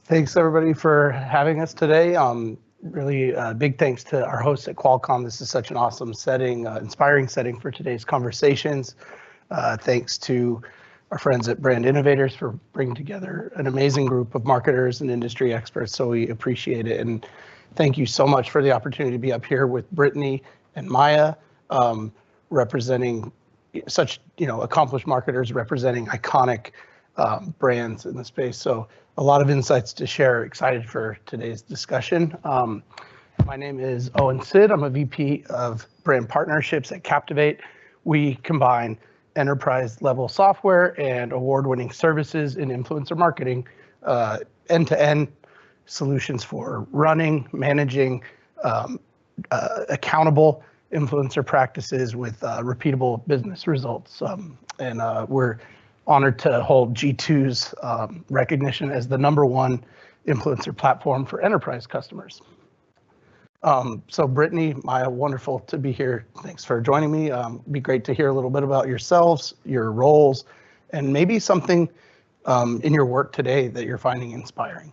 Thanks everybody for having us today. Really big thanks to our hosts at Qualcomm. This is such an awesome setting, inspiring setting for today's conversations. Thanks to our friends at Brand Innovators for bringing together an amazing group of marketers and industry experts, so we appreciate it. And thank you so much for the opportunity to be up here with Brittany and Maya, representing such accomplished marketers, representing iconic brands in the space. So a lot of insights to share. Excited for today's discussion. My name is Owen. I'm a VP of Brand Partnerships at Captivate. We combine enterprise-level software and award-winning services in influencer marketing, end-to-end solutions for running, managing accountable influencer practices with repeatable business results. And we're honored to hold G2's recognition as the #1 influencer platform for enterprise customers. So Brittany, Maya, wonderful to be here. Thanks for joining me. It'd be great to hear a little bit about yourselves, your roles, and maybe something in your work today that you're finding inspiring.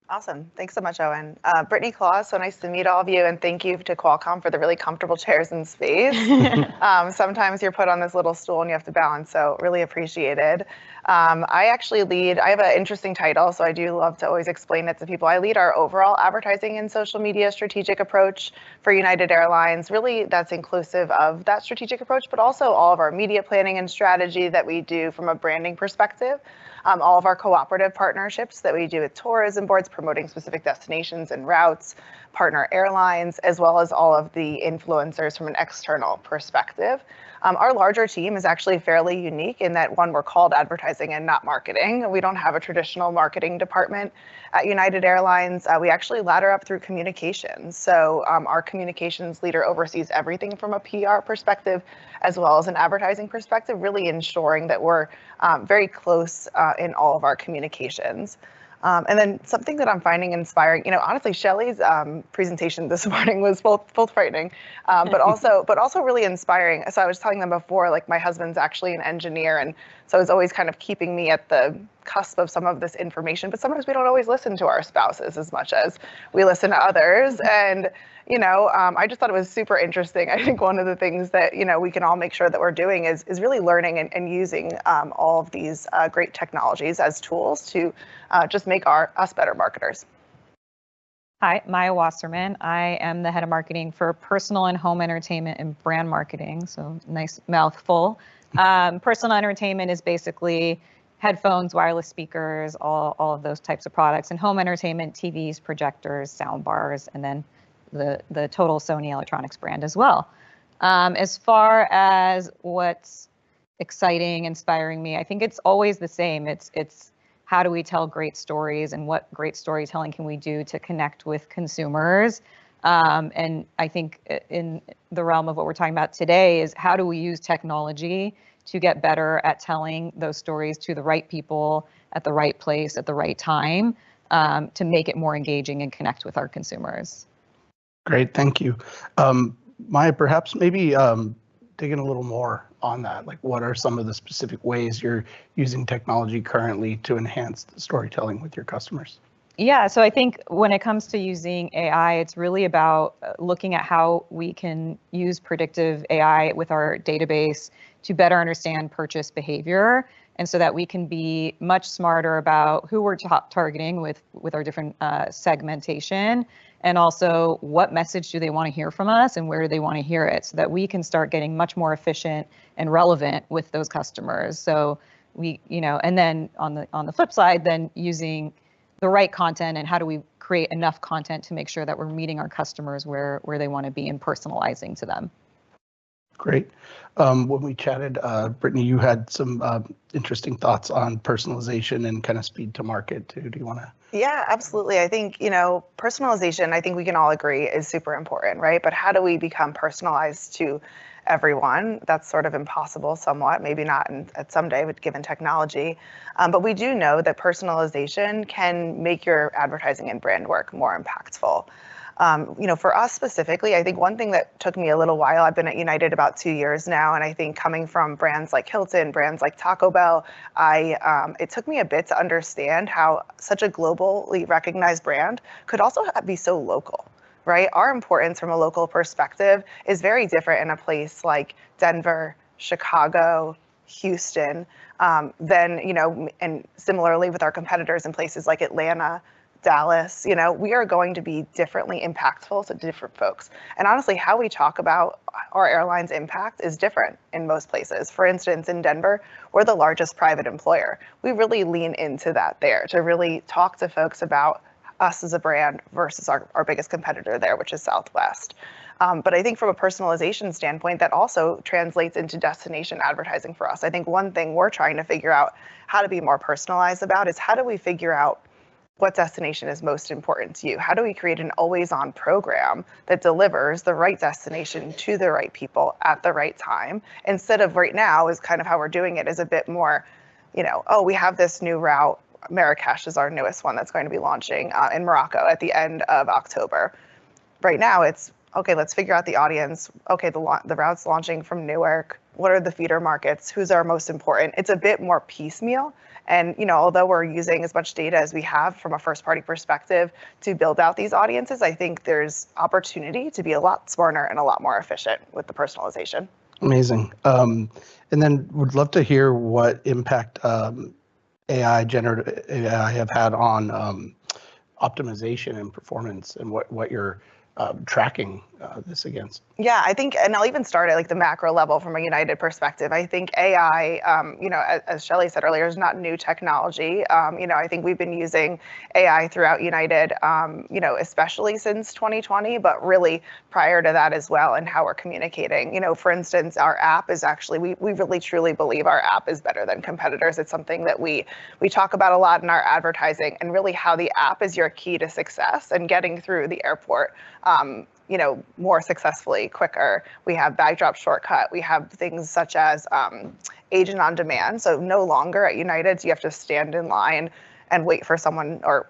Awesome. Thanks so much, Owen. Brittany Claus, so nice to meet all of you, and thank you to Qualcomm for the really comfortable chairs in space. Sometimes you're put on this little stool and you have to balance, so really appreciated. I have an interesting title, so I do love to always explain it to people. I lead our overall advertising and social media strategic approach for United Airlines. Really, that's inclusive of that strategic approach, but also all of our media planning and strategy that we do from a branding perspective. All of our cooperative partnerships that we do with tourism boards promoting specific destinations and routes, partner airlines, as well as all of the influencers from an external perspective. Our larger team is actually fairly unique in that, one, we're called advertising and not marketing. We don't have a traditional marketing department at United Airlines. We actually ladder up through communications. So our communications leader oversees everything from a PR perspective as well as an advertising perspective, really ensuring that we're very close in all of our communications. And then something that I'm finding inspiring, honestly, Shelley's presentation this morning was both frightening, but also really inspiring. So I was telling them before, like, my husband's actually an engineer, and so it's always kind of keeping me at the cusp of some of this information. But sometimes we don't always listen to our spouses as much as we listen to others. And I just thought it was super interesting. I think one of the things that we can all make sure that we're doing is really learning and using all of these great technologies as tools to just make us better marketers. Hi, Maya Wasserman. I am the head of marketing for personal and home entertainment and brand marketing. So nice mouthful. Personal entertainment is basically headphones, wireless speakers, all of those types of products. And home entertainment, TVs, projectors, sound bars, and then the total Sony electronics brand as well. As far as what's exciting, inspiring me, I think it's always the same. It's how do we tell great stories, and what great storytelling can we do to connect with consumers? And I think in the realm of what we're talking about today is how do we use technology to get better at telling those stories to the right people at the right place at the right time, to make it more engaging and connect with our consumers. Great, thank you. Maya, perhaps maybe dig in a little more on that. Like, what are some of the specific ways you're using technology currently to enhance the storytelling with your customers? Yeah, so I think when it comes to using AI, it's really about looking at how we can use predictive AI with our database to better understand purchase behavior, and so that we can be much smarter about who we're targeting with our different segmentation, and also what message do they want to hear from us and where do they want to hear it, so that we can start getting much more efficient and relevant with those customers. So and then on the flip side, then using the right content and how do we create enough content to make sure that we're meeting our customers where they want to be and personalizing to them. Great. When we chatted, Brittany, you had some interesting thoughts on personalization and kind of speed to market too. Do you want to? Yeah, absolutely. I think, personalization, I think we can all agree is super important, right? But how do we become personalized to everyone? That's sort of impossible somewhat, maybe not at someday, but given technology. But we do know that personalization can make your advertising and brand work more impactful. For us specifically, I think one thing that took me a little while, I've been at United about 2 years now, and I think coming from brands like Hilton, brands like Taco Bell, it took me a bit to understand how such a globally recognized brand could also be so local, right? Our importance from a local perspective is very different in a place like Denver, Chicago, Houston, and similarly with our competitors in places like Atlanta, Dallas, we are going to be differently impactful to different folks. And honestly, how we talk about our airline's impact is different in most places. For instance, in Denver, we're the largest private employer. We really lean into that there to really talk to folks about us as a brand versus our biggest competitor there, which is Southwest. But I think from a personalization standpoint, that also translates into destination advertising for us. I think one thing we're trying to figure out how to be more personalized about is how do we figure out what destination is most important to you? How do we create an always-on program that delivers the right destination to the right people at the right time? Instead of right now is kind of how we're doing it is a bit more, oh, we have this new route. Marrakesh is our newest one that's going to be launching in Morocco at the end of October. Right now it's, okay, let's figure out the audience. Okay, the route's launching from Newark. What are the feeder markets? Who's our most important? It's a bit more piecemeal. And although we're using as much data as we have from a first-party perspective to build out these audiences, I think there's opportunity to be a lot smarter and a lot more efficient with the personalization. Amazing. And then would love to hear what impact generative AI have had on optimization and performance, and what you're tracking this against. Yeah, I think, and I'll even start at the macro level from a United perspective. I think AI, as Shelley said earlier, is not new technology. I think we've been using AI throughout United, especially since 2020, but really prior to that as well, and how we're communicating. For instance, our app is actually, we really truly believe our app is better than competitors. It's something that we talk about a lot in our advertising, and really how the app is your key to success and getting through the airport more successfully, quicker. We have bag drop shortcut. We have things such as agent on demand. So no longer at United do you have to stand in line and wait for someone or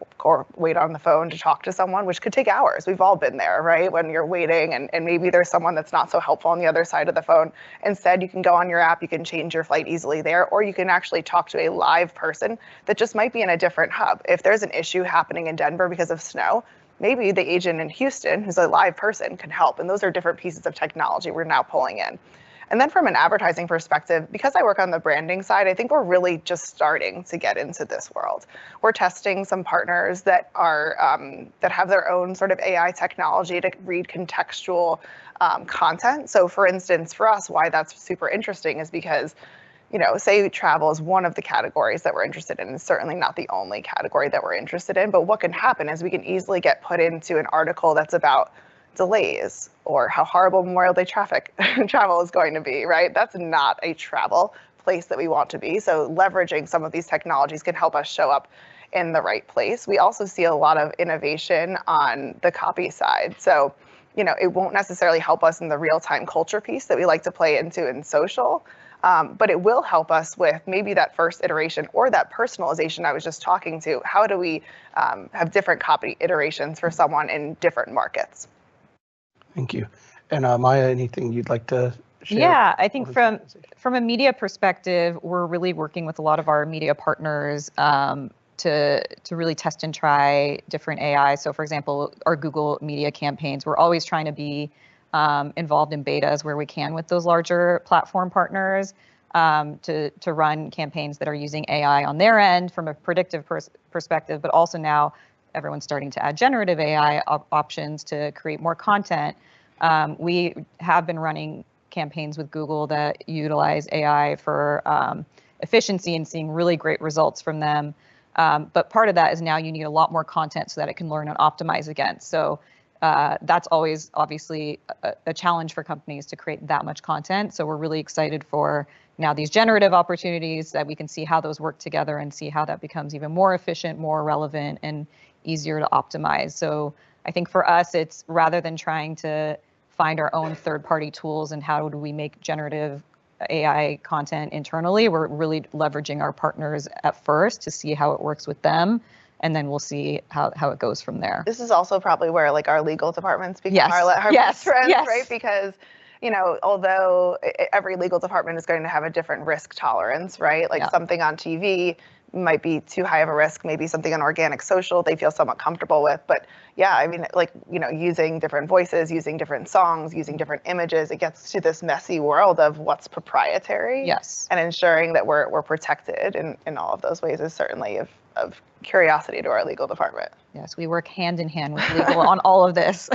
wait on the phone to talk to someone, which could take hours. We've all been there, right? When you're waiting and maybe there's someone that's not so helpful on the other side of the phone. Instead, you can go on your app, you can change your flight easily there, or you can actually talk to a live person that just might be in a different hub. If there's an issue happening in Denver because of snow, maybe the agent in Houston, who's a live person, can help. And those are different pieces of technology we're now pulling in. And then from an advertising perspective, because I work on the branding side, I think we're really just starting to get into this world. We're testing some partners that are that have their own sort of AI technology to read contextual content. So for instance, for us, why that's super interesting is because say travel is one of the categories that we're interested in. It's certainly not the only category that we're interested in, but what can happen is we can easily get put into an article that's about delays or how horrible Memorial Day travel is going to be, right? That's not a travel place that we want to be. So leveraging some of these technologies can help us show up in the right place. We also see a lot of innovation on the copy side. So, it won't necessarily help us in the real-time culture piece that we like to play into in social, but it will help us with maybe that first iteration or that personalization I was just talking to. How do we have different copy iterations for someone in different markets? Thank you. And Maya, anything you'd like to share? Yeah, I think from a media perspective, we're really working with a lot of our media partners to really test and try different AI. So for example, our Google media campaigns, we're always trying to be involved in betas where we can with those larger platform partners to run campaigns that are using AI on their end from a predictive perspective, but also now everyone's starting to add generative AI options to create more content. We have been running campaigns with Google that utilize AI for efficiency and seeing really great results from them. But part of that is now you need a lot more content so that it can learn and optimize against. So that's always obviously a challenge for companies to create that much content. So we're really excited for now these generative opportunities that we can see how those work together and see how that becomes even more efficient, more relevant, and easier to optimize. So I think for us, it's rather than trying to find our own third-party tools and how do we make generative AI content internally, we're really leveraging our partners at first to see how it works with them and then we'll see how it goes from there. This is also probably where like our legal departments become Yes. our Yes. best friends, Yes. right? Because, although every legal department is going to have a different risk tolerance, right? Like something on TV might be too high of a risk, maybe something on organic social they feel somewhat comfortable with. But yeah, I mean, like, using different voices, using different songs, using different images, it gets to this messy world of what's proprietary. Yes. And ensuring that we're protected in all of those ways is certainly of curiosity to our legal department. Yes, we work hand in hand with legal on all of this.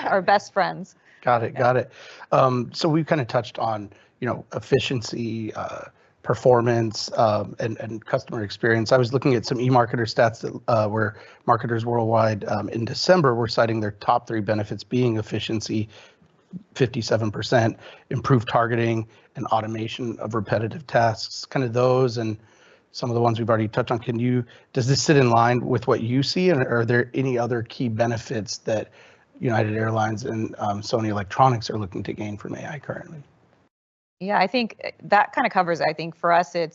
Our best friends. Got it. So we've kind of touched on, efficiency, performance, and customer experience. I was looking at some eMarketer stats that where marketers worldwide in December were citing their top 3 benefits being efficiency, 57%, improved targeting, and automation of repetitive tasks. Kind of those and some of the ones we've already touched on. Does this sit in line with what you see, and are there any other key benefits that United Airlines and Sony Electronics are looking to gain from AI currently? Yeah, I think that kind of covers it. I think for us, I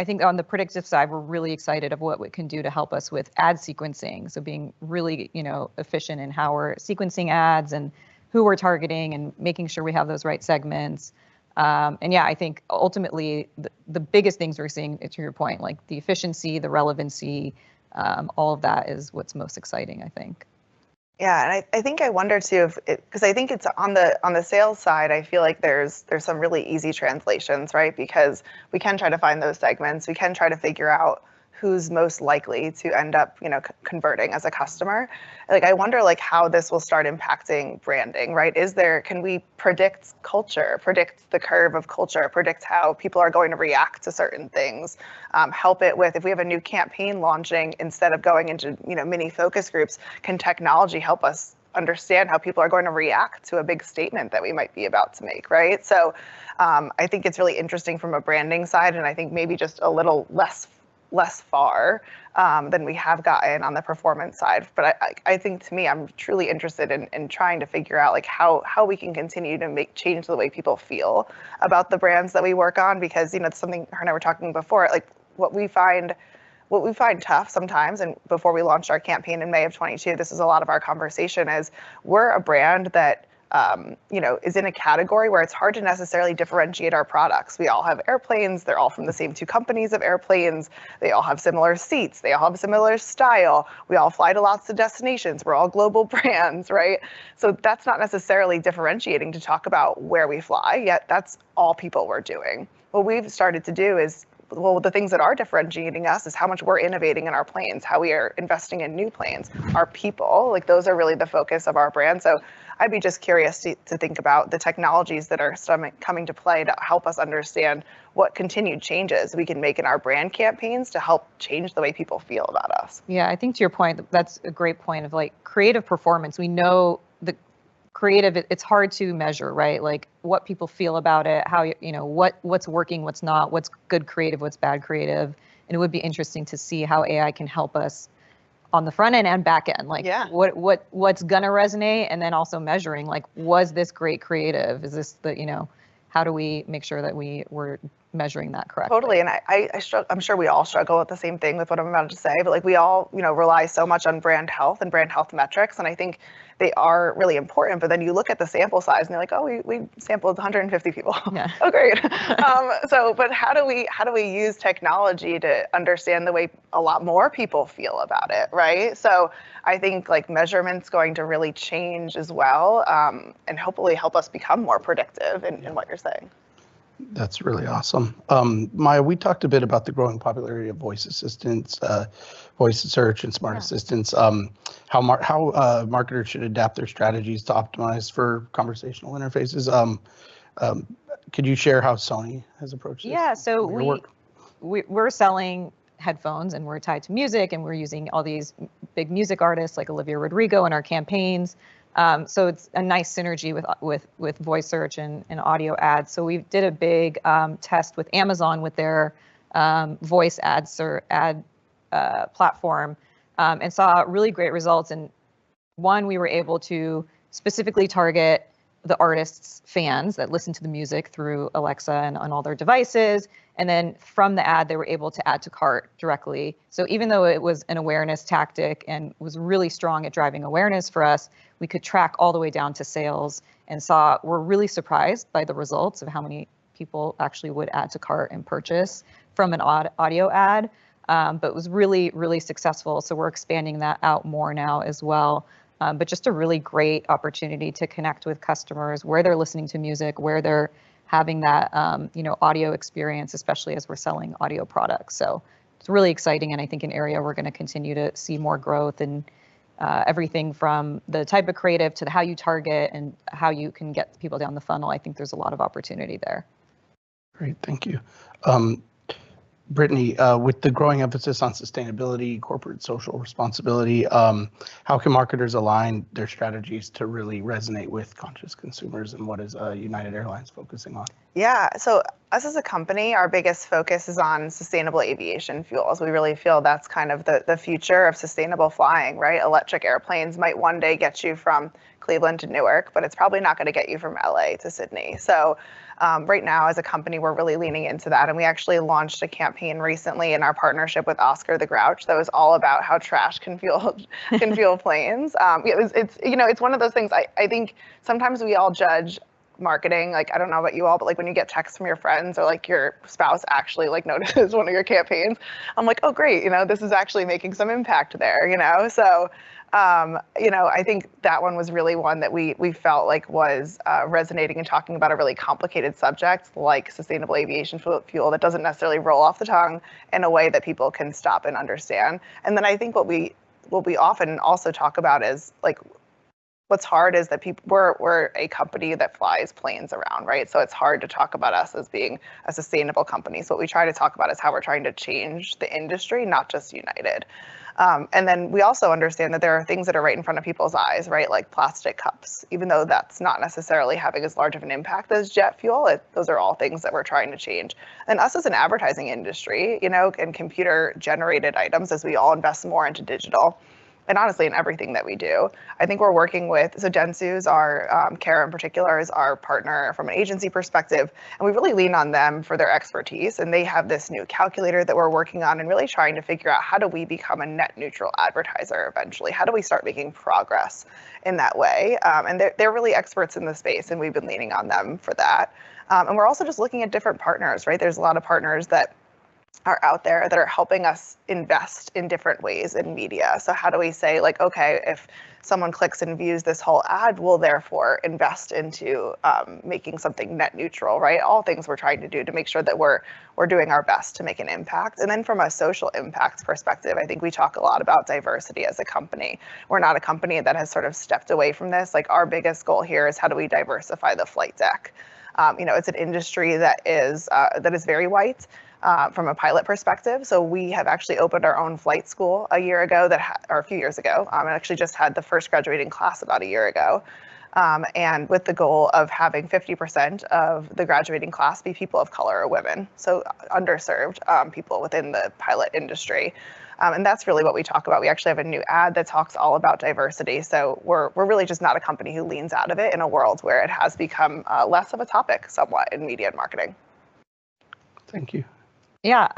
think on the predictive side, we're really excited of what it can do to help us with ad sequencing. So being really, efficient in how we're sequencing ads and who we're targeting and making sure we have those right segments. And yeah, I think ultimately the biggest things we're seeing, to your point, like the efficiency, the relevancy, all of that is what's most exciting, I think. Yeah, and I think I wonder too because I think it's on the sales side. I feel like there's some really easy translations, right? Because we can try to find those segments. We can try to figure out who's most likely to end up, converting as a customer. Like, I wonder like how this will start impacting branding, right? Can we predict culture, predict the curve of culture, predict how people are going to react to certain things, help it with, if we have a new campaign launching, instead of going into, mini focus groups, can technology help us understand how people are going to react to a big statement that we might be about to make, right? So I think it's really interesting from a branding side, and I think maybe just a little less far than we have gotten on the performance side. But I think, to me, I'm truly interested in trying to figure out like how we can continue to change the way people feel about the brands that we work on, because it's something her and I were talking before, like what we find tough sometimes, and before we launched our campaign in May of 22, this is a lot of our conversation, is we're a brand that is in a category where it's hard to necessarily differentiate our products. We all have airplanes. They're all from the same 2 companies of airplanes. They all have similar seats. They all have similar style. We all fly to lots of destinations. We're all global brands, right? So that's not necessarily differentiating to talk about where we fly, yet that's all people were doing. What we've started to do is, the things that are differentiating us is how much we're innovating in our planes, how we are investing in new planes, our people. Like, those are really the focus of our brand. So I'd be just curious to think about the technologies that are coming to play to help us understand what continued changes we can make in our brand campaigns to help change the way people feel about us. Yeah, I think to your point, that's a great point of like creative performance. We know the creative, it's hard to measure, right? Like what people feel about it, how, what's working, what's not, what's good creative, what's bad creative. And it would be interesting to see how AI can help us on the front end and back end, like what's gonna resonate, and then also measuring, like, was this great creative? Is this how do we make sure that we're measuring that correctly? Totally, and I'm sure we all struggle with the same thing with what I'm about to say, but like we all, rely so much on brand health and brand health metrics, and I think they are really important, but then you look at the sample size and you're like, oh, we sampled 150 people. Yeah. Oh, great. But how do we use technology to understand the way a lot more people feel about it, right? So I think like measurement's going to really change as well, and hopefully help us become more predictive in what you're saying. That's really awesome. Maya, we talked a bit about the growing popularity of voice assistants, voice search, and smart assistants. How marketers should adapt their strategies to optimize for conversational interfaces. Could you share how Sony has approached this? Yeah, so we're selling headphones, and we're tied to music, and we're using all these big music artists like Olivia Rodrigo in our campaigns. So it's a nice synergy with voice search and audio ads. So we did a big test with Amazon with their voice ad platform, and saw really great results. And one, we were able to specifically target the artists' fans that listen to the music through Alexa and on all their devices. And then from the ad, they were able to add to cart directly. So even though it was an awareness tactic and was really strong at driving awareness for us, we could track all the way down to sales and we're really surprised by the results of how many people actually would add to cart and purchase from an audio ad. But it was really, really successful. So we're expanding that out more now as well. But just a really great opportunity to connect with customers where they're listening to music, where they're having that audio experience, especially as we're selling audio products. So it's really exciting, and I think an area we're going to continue to see more growth in everything from the type of creative to how you target and how you can get people down the funnel. I think there's a lot of opportunity there. Great, thank you. Brittany, with the growing emphasis on sustainability, corporate social responsibility, how can marketers align their strategies to really resonate with conscious consumers, and what is United Airlines focusing on? Yeah, so us as a company, our biggest focus is on sustainable aviation fuels. We really feel that's kind of the future of sustainable flying, right? Electric airplanes might one day get you from Cleveland to Newark, but it's probably not going to get you from LA to Sydney. So right now, as a company, we're really leaning into that. And we actually launched a campaign recently in our partnership with Oscar the Grouch that was all about how trash can fuel planes. It's one of those things I think sometimes we all judge marketing. Like, I don't know about you all, but like when you get texts from your friends or like your spouse actually like notices one of your campaigns, I'm like, oh great, this is actually making some impact there, So I think that one was really one that we felt like was resonating and talking about a really complicated subject like sustainable aviation fuel that doesn't necessarily roll off the tongue in a way that people can stop and understand. And then I think what we often also talk about is like, what's hard is that we're a company that flies planes around, right? So it's hard to talk about us as being a sustainable company. So what we try to talk about is how we're trying to change the industry, not just United. And then we also understand that there are things that are right in front of people's eyes, right? Like plastic cups, even though that's not necessarily having as large of an impact as jet fuel, those are all things that we're trying to change. And us as an advertising industry, and computer generated items, as we all invest more into digital, and honestly in everything that we do, I think we're working with, so Dentsu's Kara in particular is our partner from an agency perspective, and we really lean on them for their expertise, and they have this new calculator that we're working on and really trying to figure out how do we become a net neutral advertiser eventually? How do we start making progress in that way? And they're really experts in the space, and we've been leaning on them for that. And we're also just looking at different partners, right? There's a lot of partners that are out there that are helping us invest in different ways in media. So how do we say like, okay, if someone clicks and views this whole ad, we'll therefore invest into making something net neutral, right? All things we're trying to do to make sure that we're doing our best to make an impact. And then from a social impact perspective, I think we talk a lot about diversity as a company. We're not a company that has sort of stepped away from this. Like our biggest goal here is how do we diversify the flight deck? It's an industry that is very white. From a pilot perspective. So we have actually opened our own flight school a year ago or a few years ago. I actually just had the first graduating class about a year ago. And with the goal of having 50% of the graduating class be people of color or women. So underserved people within the pilot industry. And that's really what we talk about. We actually have a new ad that talks all about diversity. So we're really just not a company who leans out of it in a world where it has become less of a topic somewhat in media and marketing. Thank you. Yeah,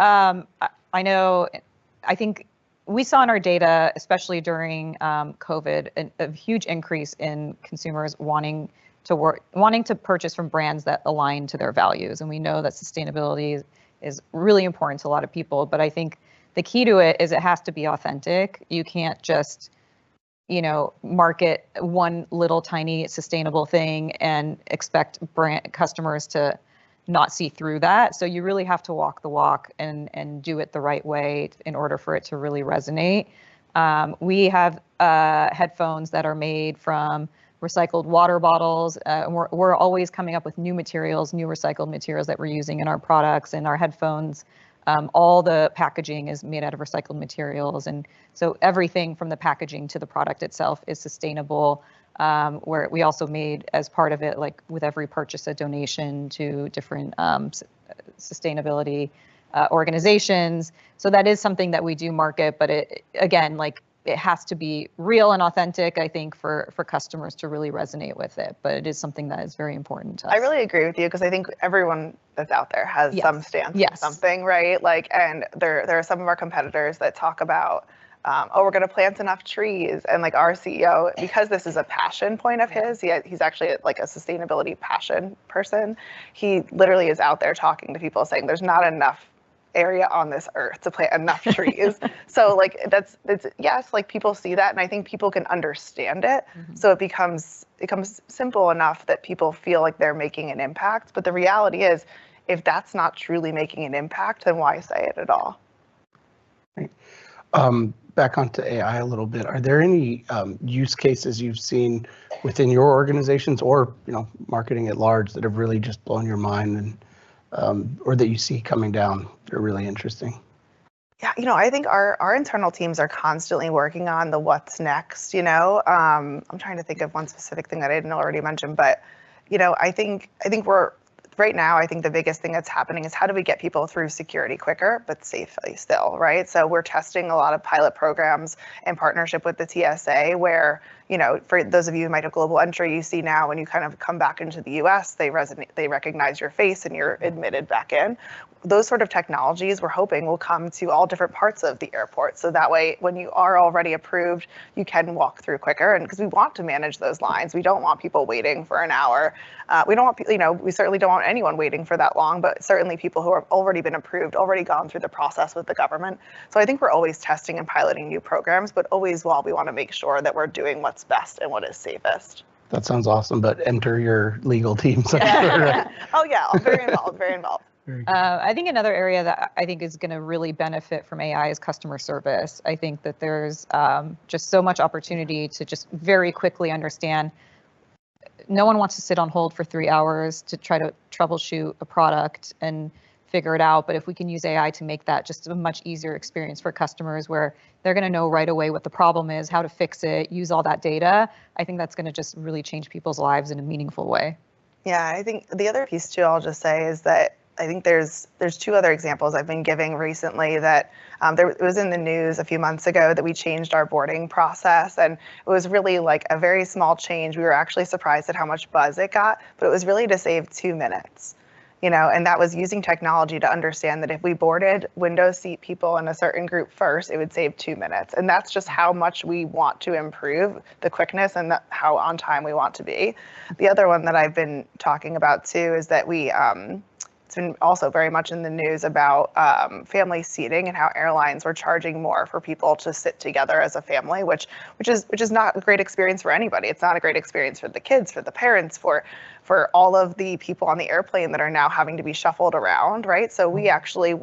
I think we saw in our data, especially during COVID, a huge increase in consumers wanting to purchase from brands that align to their values. And we know that sustainability is really important to a lot of people, but I think the key to it is it has to be authentic. You can't just, market one little tiny sustainable thing and expect brand customers to not see through that. So you really have to walk the walk and do it the right way in order for it to really resonate. We have headphones that are made from recycled water bottles. We're always coming up with new materials, new recycled materials that we're using in our products and our headphones. All the packaging is made out of recycled materials. And so everything from the packaging to the product itself is sustainable. Where we also made, as part of it, like with every purchase, a donation to different sustainability organizations. So that is something that we do market, but again, like it has to be real and authentic, I think, for customers to really resonate with it. But it is something that is very important to us. I really agree with you because I think everyone that's out there has some stance on something, right? Like, and there are some of our competitors that talk about, oh, we're going to plant enough trees. And like our CEO, because this is a passion point of his, he's actually like a sustainability passion person. He literally is out there talking to people saying there's not enough area on this earth to plant enough trees. So like that's yes, like people see that and I think people can understand it. So it becomes simple enough that people feel like they're making an impact. But the reality is if that's not truly making an impact, then why say it at all? Right. Back onto AI a little bit. Are there any use cases you've seen within your organizations or marketing at large that have really just blown your mind and or that you see coming down? They're really interesting. Yeah, I think our internal teams are constantly working on the what's next. I'm trying to think of one specific thing that I didn't already mention, but I think we're right now, I think the biggest thing that's happening is how do we get people through security quicker, but safely still, right? So we're testing a lot of pilot programs in partnership with the TSA where, for those of you who might have global entry, you see now when you kind of come back into the US, they recognize your face and you're admitted back in. Those sort of technologies we're hoping will come to all different parts of the airport. So that way, when you are already approved, you can walk through quicker. And because we want to manage those lines, we don't want people waiting for an hour. We don't want, we certainly don't want anyone waiting for that long, but certainly people who have already been approved, already gone through the process with the government. So I think we're always testing and piloting new programs, but always while we want to make sure that we're doing what's best and what is safest. That sounds awesome, but enter your legal teams. Yeah. Oh yeah, I'm very involved, very involved. I think another area that I think is going to really benefit from AI is customer service. I think that there's just so much opportunity to just very quickly understand. No one wants to sit on hold for 3 hours to try to troubleshoot a product and figure it out. But if we can use AI to make that just a much easier experience for customers where they're going to know right away what the problem is, how to fix it, use all that data, I think that's going to just really change people's lives in a meaningful way. Yeah, I think the other piece too, I'll just say is that I think there's two other examples I've been giving recently that it was in the news a few months ago that we changed our boarding process, and it was really like a very small change. We were actually surprised at how much buzz it got, but it was really to save 2 minutes. And that was using technology to understand that if we boarded window seat people in a certain group first, it would save 2 minutes. And that's just how much we want to improve the quickness and how on time we want to be. The other one that I've been talking about too is that it's been also very much in the news about family seating and how airlines were charging more for people to sit together as a family, which is not a great experience for anybody. It's not a great experience for the kids, for the parents, for all of the people on the airplane that are now having to be shuffled around, right? So we actually,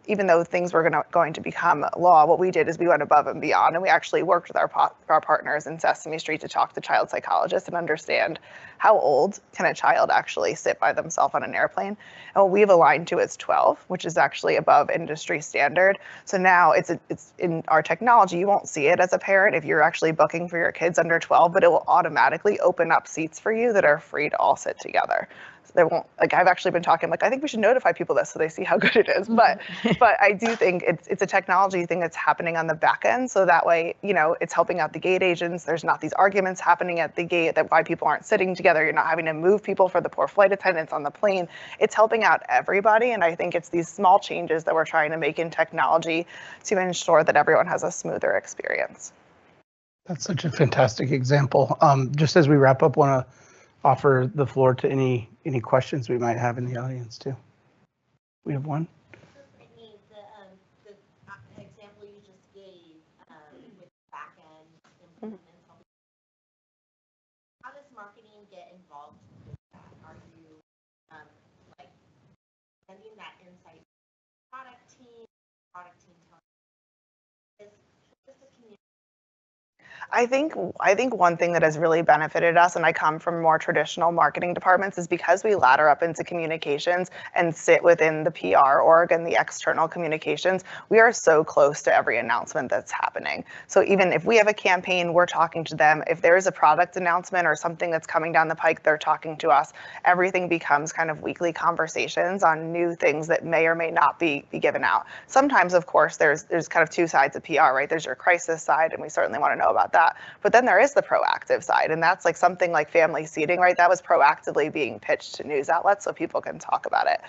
even though things were going to become law, what we did is we went above and beyond, and we actually worked with our partners in Sesame Street to talk to child psychologists and understand how old can a child actually sit by themselves on an airplane. And what we've aligned to is 12, which is actually above industry standard. So now it's in our technology, you won't see it as a parent if you're actually booking for your kids under 12, but it will automatically open up seats for you that are free to all sit together. So they won't, like I've actually been talking, like I think we should notify people this so they see how good it is. But I do think it's a technology thing that's happening on the back end. So that way, it's helping out the gate agents. There's not these arguments happening at the gate that why people aren't sitting together. You're not having to move people for the poor flight attendants on the plane. It's helping out everybody. And I think it's these small changes that we're trying to make in technology to ensure that everyone has a smoother experience. That's such a fantastic example. Just as we wrap up, want to offer the floor to any questions we might have in the audience too. We have one. Brittany, the example you just gave with back-end improvements, how does marketing get involved with that? Are you sending that insight to the product team telling is the community? I think one thing that has really benefited us, and I come from more traditional marketing departments, is because we ladder up into communications and sit within the PR org and the external communications, we are so close to every announcement that's happening. So even if we have a campaign, we're talking to them. If there is a product announcement or something that's coming down the pike, they're talking to us. Everything becomes kind of weekly conversations on new things that may or may not be given out. Sometimes, of course, there's kind of two sides of PR, right? There's your crisis side, and we certainly want to know about that. But then there is the proactive side, and that's like something like family seating, right? That was proactively being pitched to news outlets so people can talk about it.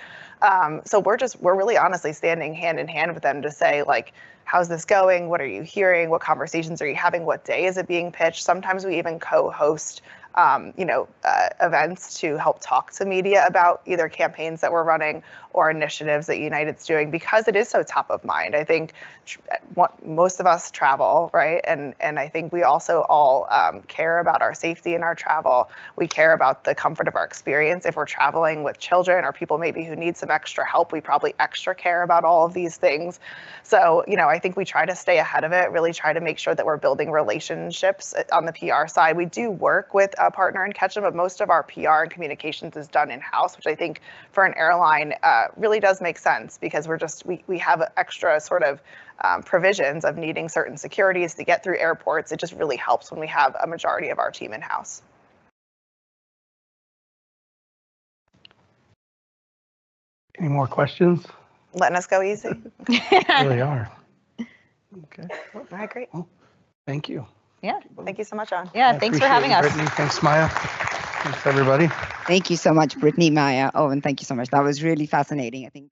So we're really honestly standing hand in hand with them to say, like, how's this going? What are you hearing? What conversations are you having? What day is it being pitched? Sometimes we even co-host events to help talk to media about either campaigns that we're running or initiatives that United's doing, because it is so top of mind. I think most of us travel, right? And I think we also all care about our safety in our travel. We care about the comfort of our experience. If we're traveling with children or people maybe who need some extra help, we probably extra care about all of these things. So, I think we try to stay ahead of it, really try to make sure that we're building relationships on the PR side. We do work with a partner in Ketchum, but most of our PR and communications is done in-house, which I think for an airline really does make sense, because we have extra sort of provisions of needing certain securities to get through airports. It just really helps when we have a majority of our team in-house. Any more questions? Letting us go easy. Really are. Okay. All right, great. Well, thank you. Yeah. Thank you so much, Owen. Yeah. I Thanks for appreciate having you, us. Brittany. Thanks, Maya. Thanks, everybody. Thank you so much, Brittany, Maya, Owen. Thank you so much. That was really fascinating. I think